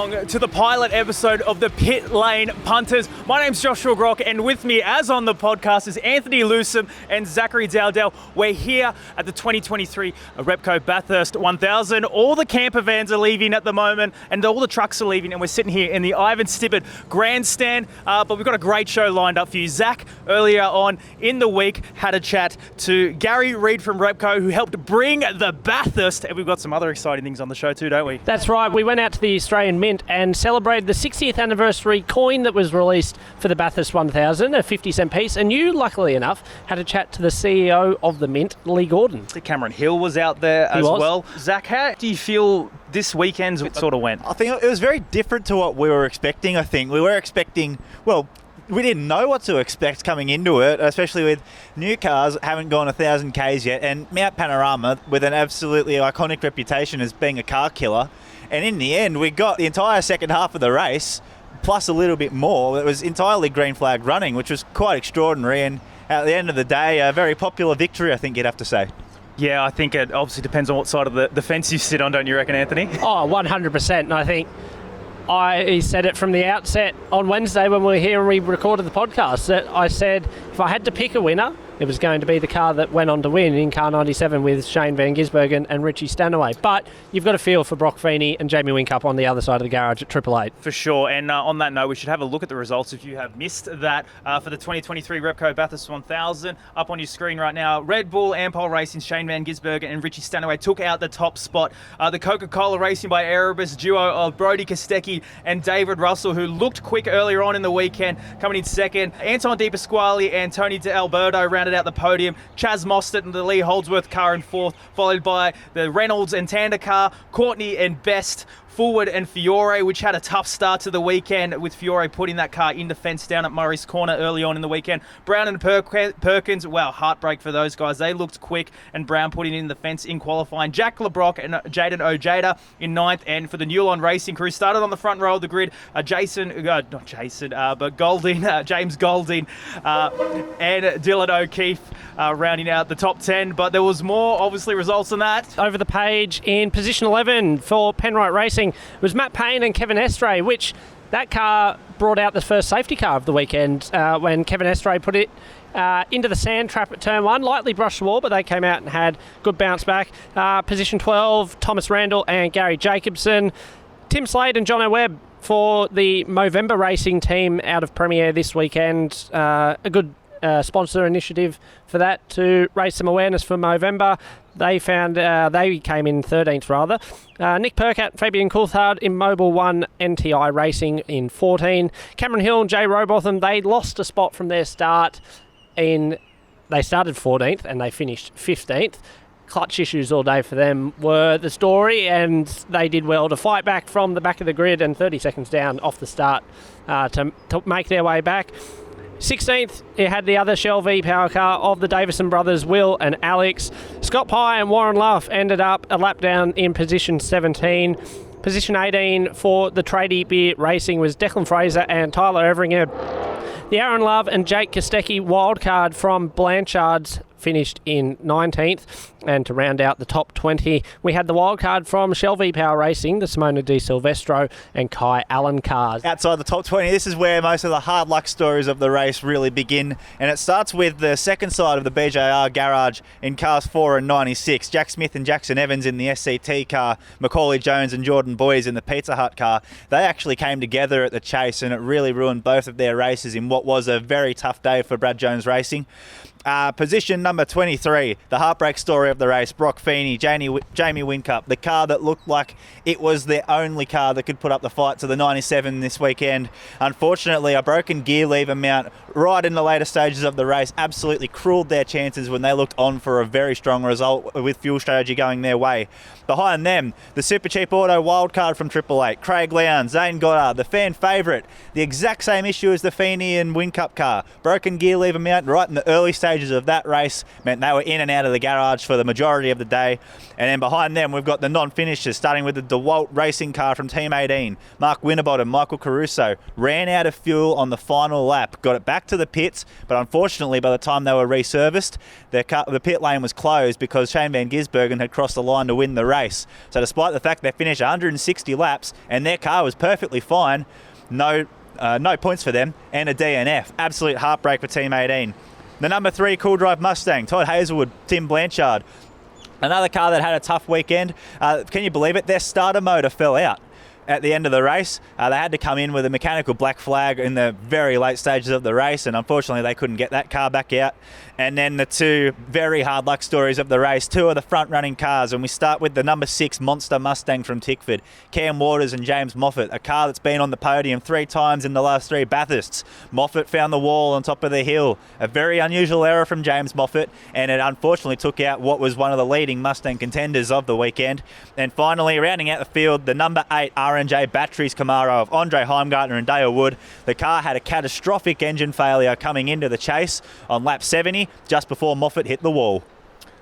along to the pilot episode of the Pitlane Punters. My name's Joshua Groch, and with me, as on the podcast, is Anthony Lewsam and Zac Dowdell. We're here at the 2023 Repco Bathurst 1000. All the camper vans are leaving at the moment, and all the trucks are leaving, and we're sitting here in the Ivan Stibbard Grandstand. But we've got a great show lined up for you. Zac, earlier on in the week, had a chat to Gary Reid from Repco, who helped bring the Bathurst, and we've got some other exciting things on the show too, don't we? That's right. We went out to the Australian Mint and celebrated the 60th anniversary coin that was released for the Bathurst 1000, a 50-cent piece. And you, luckily enough, had a chat to the CEO of the Mint, Lee Gordon. Cameron Hill was out there as well. Zac, how do you feel this weekend sort of went? I think it was very different to what we were expecting, I think. We were expecting, well, we didn't know what to expect coming into it, especially with new cars haven't gone 1,000 Ks yet, and Mount Panorama with an absolutely iconic reputation as being a car killer. And in the end, we got the entire second half of the race, plus a little bit more. It was entirely green flag running, which was quite extraordinary. And at the end of the day, a very popular victory, I think you'd have to say. Yeah, I think it obviously depends on what side of the fence you sit on, don't you reckon, Anthony? Oh, 100%. And I think I said it from the outset on Wednesday when we were here and we recorded the podcast, that I said if I had to pick a winner, it was going to be the car that went on to win in car 97 with Shane van Gisbergen and Richie Stanaway. But you've got to feel for Brock Feeney and Jamie Whincup on the other side of the garage at 888. For sure. And on that note, we should have a look at the results if you have missed that for the 2023 Repco Bathurst 1000. Up on your screen right now, Red Bull Ampol Racing, Shane van Gisbergen and Richie Stanaway took out the top spot. The Coca-Cola Racing by Erebus duo of Brodie Kostecki and David Russell, who looked quick earlier on in the weekend, coming in second. Anton Di Pasquale and Tony D'Alberto rounded out the podium. Chaz Mostert and the Lee Holdsworth car in fourth, followed by the Reynolds and Tander car, Courtney and Best, Forward and Fiore, which had a tough start to the weekend with Fiore putting that car in the fence down at Murray's Corner early on in the weekend. Brown and Perkins, wow, heartbreak for those guys. They looked quick, and Brown putting in the fence in qualifying. Jack LeBrock and Jaden Ojeda in ninth, and for the Newline Racing crew, started on the front row of the grid, James Golding and Dylan O'Keefe rounding out the top 10, but there was more, obviously, results than that. Over the page in position 11 for Penrite Racing was Matt Payne and Kevin Estray, which that car brought out the first safety car of the weekend when Kevin Estray put it into the sand trap at turn 1, lightly brushed the wall, but they came out and had good bounce back. Position 12, Thomas Randall and Gary Jacobson. Tim Slade and Jono Webb for the Movember Racing team out of Premier this weekend. A good sponsor initiative for that to raise some awareness for Movember. They came in 13th rather. Nick Percat, Fabian Coulthard in Mobile 1 NTI Racing in 14. Cameron Hill and Jay Robotham, they lost a spot from their start. They started 14th and they finished 15th. Clutch issues all day for them were the story, and they did well to fight back from the back of the grid and 30 seconds down off the start to make their way back. 16th, it had the other Shell V power car of the Davison brothers, Will and Alex. Scott Pye and Warren Luff ended up a lap down in position 17. Position 18 for the Tradie Beer Racing was Declan Fraser and Tyler Everinger. The Aaron Love and Jake Kostecki wildcard from Blanchard's finished in 19th. And to round out the top 20, we had the wildcard from Shell V Power Racing, the Simona Di Silvestro and Kai Allen cars. Outside the top 20, this is where most of the hard luck stories of the race really begin. And it starts with the second side of the BJR garage in cars 4 and 96. Jack Smith and Jackson Evans in the SCT car, Macaulay Jones and Jordan Boys in the Pizza Hut car. They actually came together at the chase, and it really ruined both of their races in what was a very tough day for Brad Jones Racing. Position number 23, the heartbreak story of the race, Brock Feeney, Jamie Whincup, the car that looked like it was the only car that could put up the fight to the 97 this weekend. Unfortunately, a broken gear lever mount right in the later stages of the race absolutely cruelled their chances when they looked on for a very strong result with fuel strategy going their way. Behind them, the Super Cheap Auto wildcard from 888, Craig Leon, Zane Goddard, the fan favourite, the exact same issue as the Feeney and Whincup car. Broken gear lever mount right in the early stages of that race. points meant they were in and out of the garage for the majority of the day. And then behind them, we've got the non-finishers, starting with the DeWalt racing car from Team 18. Mark Winterbottom, Michael Caruso, ran out of fuel on the final lap, got it back to the pits, but unfortunately, by the time they were reserviced, the pit lane was closed because Shane van Gisbergen had crossed the line to win the race. So despite the fact they finished 160 laps and their car was perfectly fine, no points for them and a DNF. Absolute heartbreak for Team 18. The number 3 Cool Drive Mustang, Todd Hazelwood, Tim Blanchard. Another car that had a tough weekend. Can you believe it? Their starter motor fell out at the end of the race. They had to come in with a mechanical black flag in the very late stages of the race, and unfortunately they couldn't get that car back out. And then the 2 very hard luck stories of the race, 2 of the front running cars, and we start with the number 6 Monster Mustang from Tickford, Cam Waters and James Moffat, a car that's been on the podium 3 times in the last 3 Bathursts. Moffat found the wall on top of the hill, a very unusual error from James Moffat, and it unfortunately took out what was one of the leading Mustang contenders of the weekend. And finally, rounding out the field, the number 8 R&J Batteries Camaro of Andre Heimgartner and Dale Wood. The car had a catastrophic engine failure coming into the chase on lap 70, just before Moffat hit the wall.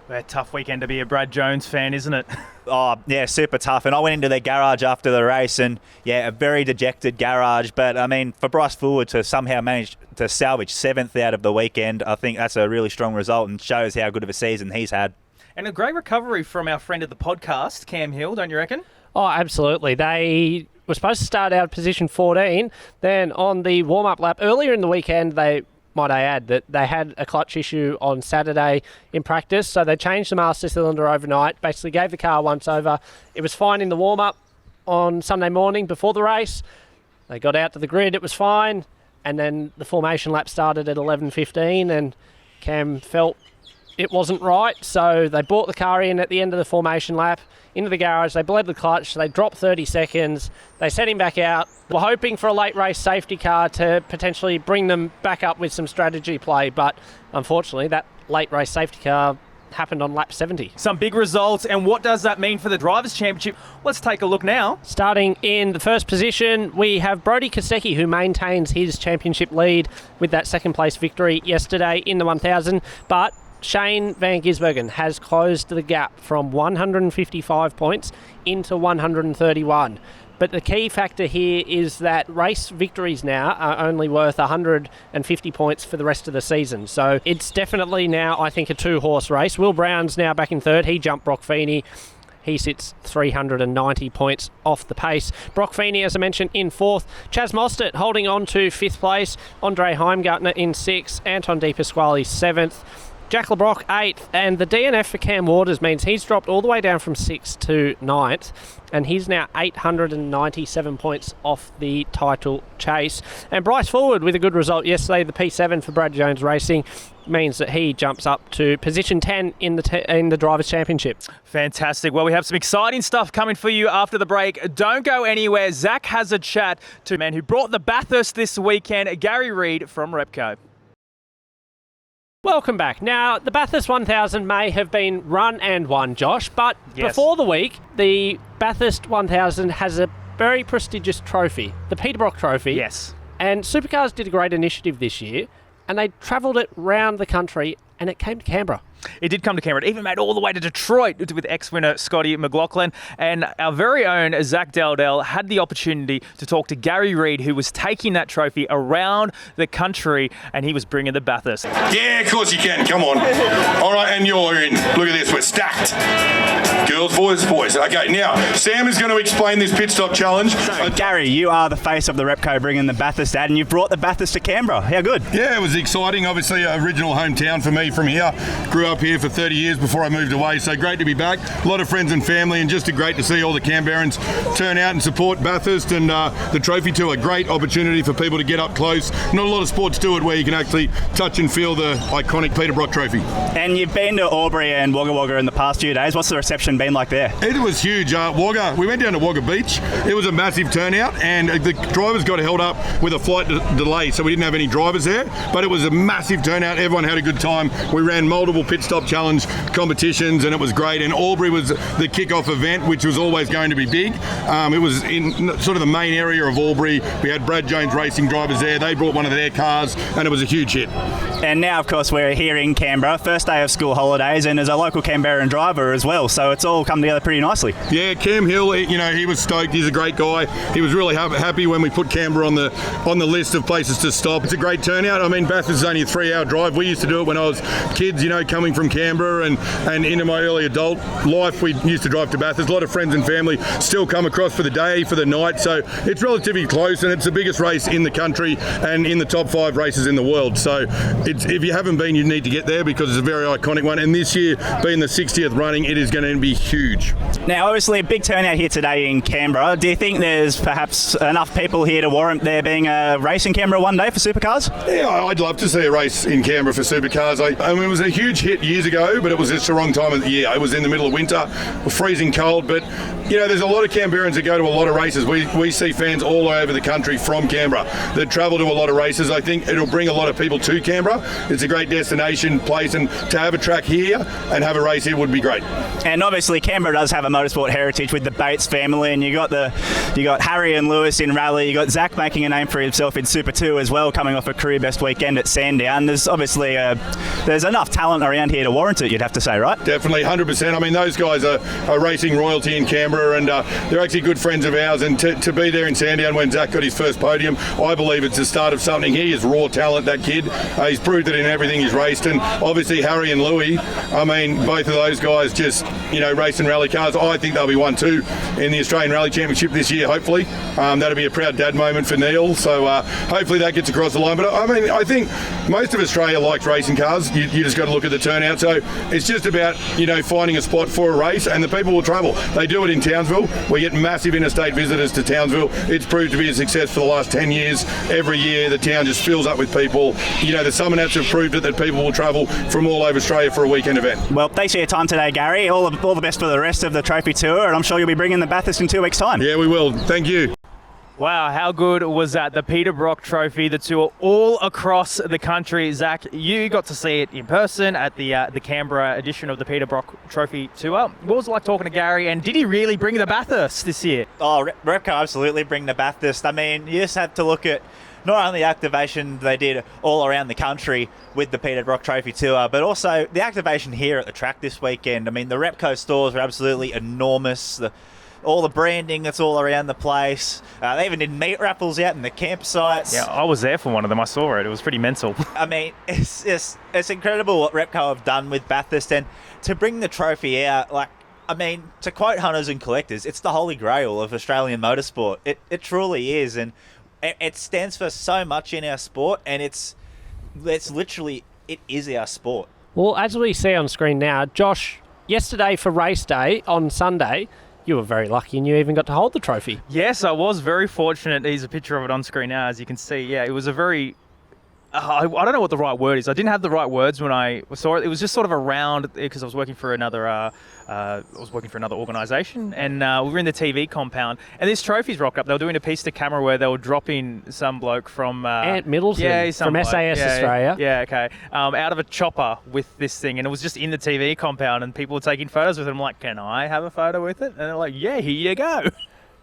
A tough weekend to be a Brad Jones fan, isn't it? Oh, yeah, super tough. And I went into their garage after the race and, yeah, a very dejected garage. But, I mean, for Bryce Fuller to somehow manage to salvage 7th out of the weekend, I think that's a really strong result and shows how good of a season he's had. And a great recovery from our friend of the podcast, Cam Hill, don't you reckon? Oh, absolutely. They were supposed to start out position 14. Then on the warm-up lap earlier in the weekend, might I add, that they had a clutch issue on Saturday in practice, so they changed the master cylinder overnight, basically gave the car once over. It was fine in the warm-up on Sunday morning before the race. They got out to the grid, it was fine, and then the formation lap started at 11:15, and Cam felt it wasn't right, so they brought the car in at the end of the formation lap, into the garage, they bled the clutch, they dropped 30 seconds, they set him back out. We're hoping for a late race safety car to potentially bring them back up with some strategy play, but unfortunately that late race safety car happened on lap 70. Some big results, and what does that mean for the Drivers' Championship? Let's take a look now. Starting in the first position, we have Brody Kostecki, who maintains his championship lead with that second place victory yesterday in the 1000, but Shane van Gisbergen has closed the gap from 155 points into 131. But the key factor here is that race victories now are only worth 150 points for the rest of the season. So it's definitely now, I think, a 2-horse race. Will Brown's now back in third. He jumped Brock Feeney. He sits 390 points off the pace. Brock Feeney, as I mentioned, in fourth. Chaz Mostert holding on to fifth place. Andre Heimgartner in sixth. Anton De Pasquale seventh. Jack LeBrock 8th, and the DNF for Cam Waters means he's dropped all the way down from 6th to 9th, and he's now 897 points off the title chase. And Bryce Forward with a good result yesterday, the P7 for Brad Jones Racing, means that he jumps up to position 10 in the Drivers' Championship. Fantastic. Well, we have some exciting stuff coming for you after the break. Don't go anywhere. Zach has a chat to a man who brought the Bathurst this weekend, Gary Reid from Repco. Welcome back. Now, the Bathurst 1000 may have been run and won, Josh, but yes, before the week, the Bathurst 1000 has a very prestigious trophy, the Peter Brock Trophy. Yes. And Supercars did a great initiative this year, and they travelled it round the country, and it came to Canberra. It did come to Canberra. It even made all the way to Detroit with ex-winner Scotty McLaughlin. And our very own Zac Dowdell had the opportunity to talk to Gary Reid, who was taking that trophy around the country, and he was bringing the Bathurst. Yeah, of course you can. Come on. All right, and you're in. Look at this. We're stacked. Girls, boys. Okay, now, Sam is going to explain this pit stop challenge. So, Gary, you are the face of the Repco bringing the Bathurst ad, and you've brought the Bathurst to Canberra. How good? Yeah, it was exciting. Obviously, original hometown for me from here. Grew up here for 30 years before I moved away, so great to be back. A lot of friends and family, and just great to see all the Canberrans turn out and support Bathurst and the trophy tour. A great opportunity for people to get up close. Not a lot of sports do it where you can actually touch and feel the iconic Peter Brock Trophy. And you've been to Albury and Wagga Wagga in the past few days. What's the reception been like there? It was huge. Wagga, we went down to Wagga Beach. It was a massive turnout, and the drivers got held up with a flight delay, so we didn't have any drivers there, but it was a massive turnout. Everyone had a good time. We ran multiple pit stop challenge competitions, and it was great. And Albury was the kick-off event, which was always going to be big. It was in sort of the main area of Albury. We had Brad Jones Racing drivers there. They brought one of their cars, and it was a huge hit. And now, of course, we're here in Canberra, first day of school holidays, and as a local Canberran driver as well, so it's all come together pretty nicely. Yeah, Cam Hill, he was stoked. He's a great guy. He was really happy when we put Canberra on the list of places to stop. It's a great turnout. I mean, Bathurst is only a 3-hour drive. We used to do it when I was kids, coming from Canberra and into my early adult life. We used to drive to Bathurst. A lot of friends and family still come across for the day, for the night, so it's relatively close, and it's the biggest race in the country and in the top 5 races in the world. So if you haven't been, you need to get there because it's a very iconic one, and this year being the 60th running, it is going to be huge. Now, obviously a big turnout here today in Canberra. Do you think there's perhaps enough people here to warrant there being a race in Canberra one day for supercars? Yeah, I'd love to see a race in Canberra for supercars. I mean, it was a huge hit years ago, but it was just the wrong time of the year. It was in the middle of winter, freezing cold, but there's a lot of Canberrans that go to a lot of races. We see fans all over the country from Canberra that travel to a lot of races. I think it'll bring a lot of people to Canberra. It's a great destination place, and to have a track here and have a race here would be great. And obviously Canberra does have a motorsport heritage with the Bates family, and you got Harry and Lewis in rally, you got Zac making a name for himself in Super 2 as well, coming off a career best weekend at Sandown. There's obviously there's enough talent around here to warrant it, you'd have to say, right? Definitely, 100%. I mean, those guys are racing royalty in Canberra, and they're actually good friends of ours, and to be there in Sandown when Zac got his first podium, I believe it's the start of something. He is raw talent, that kid. He's proved it in everything he's raced, and obviously Harry and Louis, I mean, both of those guys just, racing rally cars. I think they'll be 1-2 in the Australian Rally Championship this year, hopefully. That'll be a proud dad moment for Neil, so hopefully that gets across the line. But I mean, I think most of Australia likes racing cars. You just got to look at the turnout. So it's just about, finding a spot for a race, and the people will travel. They do it in Townsville. We get massive interstate visitors to Townsville. It's proved to be a success for the last 10 years. Every year the town just fills up with people. The Summer Nats have proved it, that people will travel from all over Australia for a weekend event. Well, thanks for your time today, Gary. All the best for the rest of the trophy tour, and I'm sure you'll be bringing the Bathurst in 2 weeks' time. Yeah, we will. Thank you. Wow, how good was that? The Peter Brock Trophy, the tour all across the country. Zac, you got to see it in person at the Canberra edition of the Peter Brock Trophy Tour. What was it like talking to Gary, and did he really bring the Bathurst this year? Oh, Repco absolutely bring the Bathurst. I mean, you just have to look at not only the activation they did all around the country with the Peter Brock Trophy Tour, but also the activation here at the track this weekend. I mean, the Repco stores were absolutely enormous. All the branding that's all around the place. They even did meat raffles out in the campsites. Yeah, I was there for one of them. I saw it. It was pretty mental. I mean, it's incredible what Repco have done with Bathurst, and to bring the trophy out, to quote hunters and collectors, it's the holy grail of Australian motorsport. It truly is, and it stands for so much in our sport, and it's literally, it is our sport. Well, as we see on screen now, Josh, yesterday for race day on Sunday, you were very lucky and you even got to hold the trophy. Yes, I was very fortunate. There's a picture of it on screen now, as you can see. Yeah, it was a very... I don't know what the right word is. I didn't have the right words when I saw it. It was just sort of around, because I was working for another organisation, and we were in the TV compound, and this trophy's rocked up. They were doing a piece to camera where they were dropping some bloke from Ant Middleton from SAS Australia. Yeah, okay. Out of a chopper with this thing, and it was just in the TV compound, and people were taking photos with it. I'm like, can I have a photo with it? And they're like, yeah, here you go.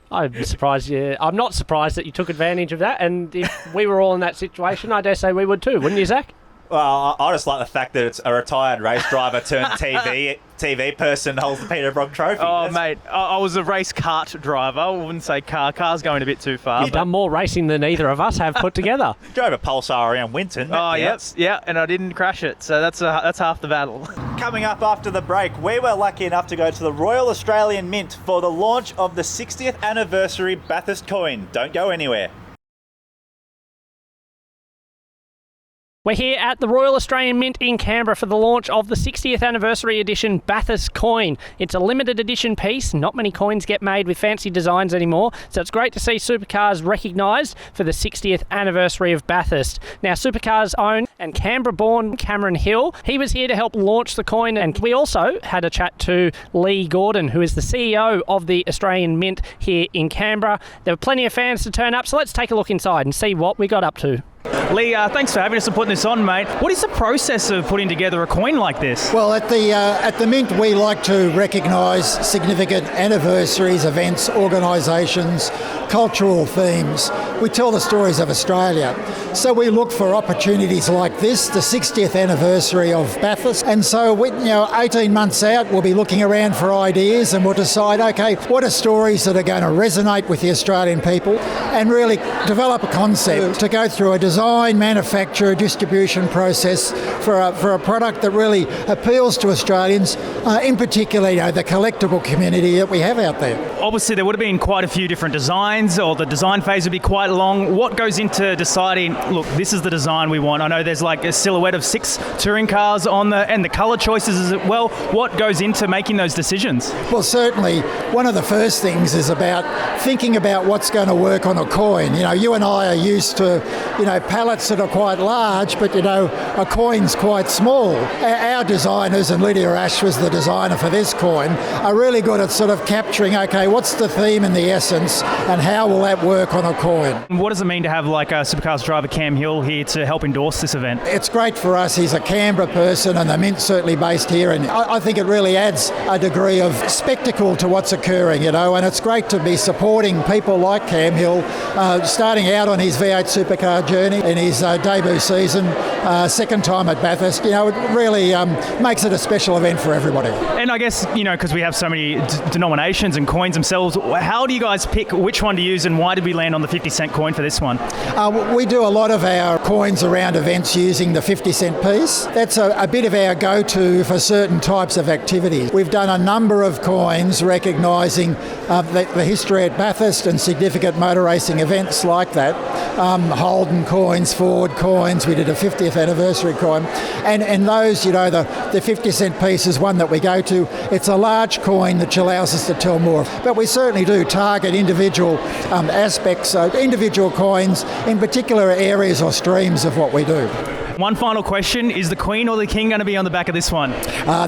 I'm not surprised that you took advantage of that, and if we were all in that situation, I dare say we would too, wouldn't you, Zac? Well, I just like the fact that it's a retired race driver turned TV person holds the Peter Brock Trophy. Oh, mate, I was a race kart driver. I wouldn't say car. Car's going a bit too far. You've done more racing than either of us have put together. Drove a Pulsar around Winton. Oh, yeah, and I didn't crash it, so that's half the battle. Coming up after the break, we were lucky enough to go to the Royal Australian Mint for the launch of the 60th anniversary Bathurst coin. Don't go anywhere. We're here at the Royal Australian Mint in Canberra for the launch of the 60th anniversary edition Bathurst coin. It's a limited edition piece. Not many coins get made with fancy designs anymore, so it's great to see Supercars recognised for the 60th anniversary of Bathurst. Now, Supercars' own and Canberra-born Cameron Hill, he was here to help launch the coin, and we also had a chat to Lee Gordon, who is the CEO of the Australian Mint here in Canberra. There were plenty of fans to turn up, so let's take a look inside and see what we got up to. Lee, thanks for having us and putting this on, mate. What is the process of putting together a coin like this? Well, at the Mint, we like to recognise significant anniversaries, events, organisations, cultural themes. We tell the stories of Australia. So we look for opportunities like this, the 60th anniversary of Bathurst. And so, 18 months out, we'll be looking around for ideas and we'll decide, okay, what are stories that are going to resonate with the Australian people, and really develop a concept to go through a design, manufacture, distribution process for a product that really appeals to Australians, in particular, the collectible community that we have out there. Obviously, there would have been quite a few different designs, or the design phase would be quite long. What goes into deciding, look, this is the design we want? I know there's like a silhouette of 6 touring cars on and the colour choices as well. What goes into making those decisions? Well, certainly, one of the first things is about thinking about what's going to work on a coin. You and I are used to, pallets that are quite large, but, a coin's quite small. Our designers, and Lydia Ash was the designer for this coin, are really good at sort of capturing, okay, what's the theme and the essence, and how will that work on a coin? What does it mean to have like a Supercars driver Cam Hill here to help endorse this event? It's great for us. He's a Canberra person, and the Mint's certainly based here, and I think it really adds a degree of spectacle to what's occurring, and it's great to be supporting people like Cam Hill, starting out on his V8 supercar journey in his debut season, second time at Bathurst. It really makes it a special event for everybody. And I guess, because we have so many denominations and coins themselves, how do you guys pick which one to use, and why did we land on the 50-cent coin for this one? We do a lot of our coins around events using the 50-cent piece. That's a bit of our go-to for certain types of activities. We've done a number of coins recognising the history at Bathurst and significant motor racing events like that. Holden coins, Ford coins, we did a 50th anniversary coin. And those, the 50-cent piece is one that we go to. It's a large coin which allows us to tell more. But we certainly do target individual aspects, individual coins, in particular areas or streams of what we do. One final question: is the Queen or the King going to be on the back of this one?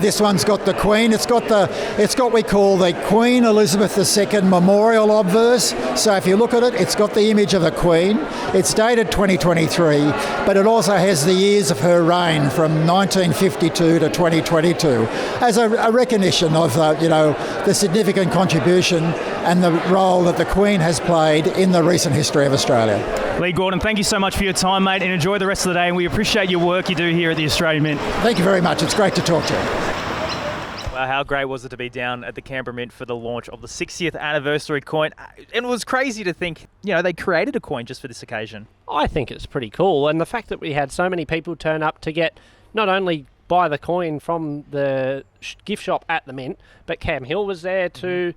This one's got the Queen. It's got what we call the Queen Elizabeth II Memorial Obverse. So if you look at it, it's got the image of the Queen. It's dated 2023, but it also has the years of her reign from 1952 to 2022 as a recognition of the significant contribution and the role that the Queen has played in the recent history of Australia. Lee Gordon, thank you so much for your time, mate, and enjoy the rest of the day, and we appreciate your work you do here at the Australian Mint. Thank you very much. It's great to talk to you. Well, how great was it to be down at the Canberra Mint for the launch of the 60th anniversary coin? And it was crazy to think, they created a coin just for this occasion. I think it's pretty cool, and the fact that we had so many people turn up to get not only buy the coin from the gift shop at the Mint, but Cam Hill was there to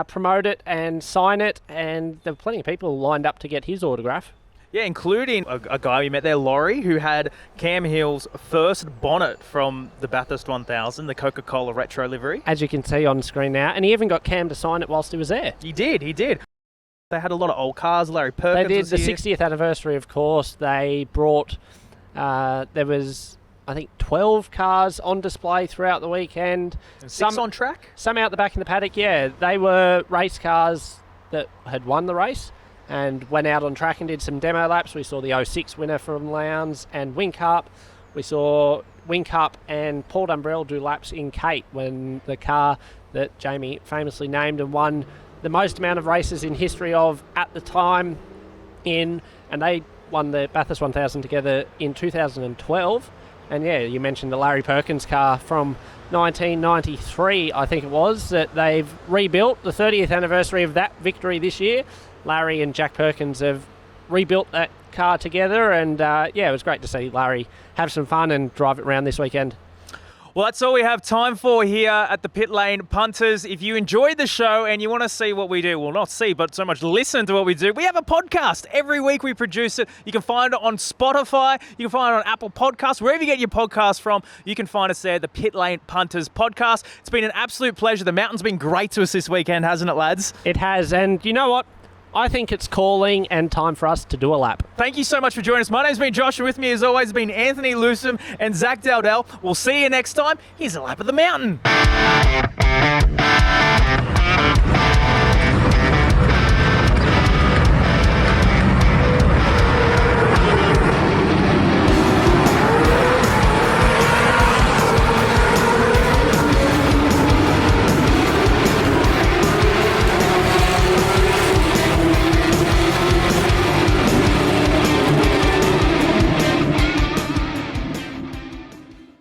promote it and sign it, and there were plenty of people lined up to get his autograph. Yeah, including a guy we met there, Laurie, who had Cam Hill's first bonnet from the Bathurst 1000, the Coca-Cola retro livery. As you can see on screen now, and he even got Cam to sign it whilst he was there. He did. They had a lot of old cars. Larry Perkins They did was the here. 60th anniversary, of course. They brought, there was, I think, 12 cars on display throughout the weekend. And 6 on track? Some out the back in the paddock, yeah. They were race cars that had won the race and went out on track and did some demo laps. We saw the 06 winner from Lowndes and Whincup. We saw Whincup and Paul Dumbrell do laps in Kate, when the car that Jamie famously named and won the most amount of races in history of at the time and they won the Bathurst 1000 together in 2012. And yeah, you mentioned the Larry Perkins car from 1993, I think it was, that they've rebuilt, the 30th anniversary of that victory this year. Larry and Jack Perkins have rebuilt that car together, and it was great to see Larry have some fun and drive it around this weekend. Well, that's all we have time for here at the Pitlane Punters. If you enjoyed the show and you want to see what we do, well, not see, but so much listen to what we do, we have a podcast. Every week we produce it. You can find it on Spotify. You can find it on Apple Podcasts. Wherever you get your podcasts from, you can find us there, the Pitlane Punters podcast. It's been an absolute pleasure. The mountain's been great to us this weekend, hasn't it, lads? It has, and you know what? I think it's calling and time for us to do a lap. Thank you so much for joining us. My name's been Josh, and with me as always has been Anthony Lewsam and Zac Dowdell. We'll see you next time. Here's a lap of the mountain.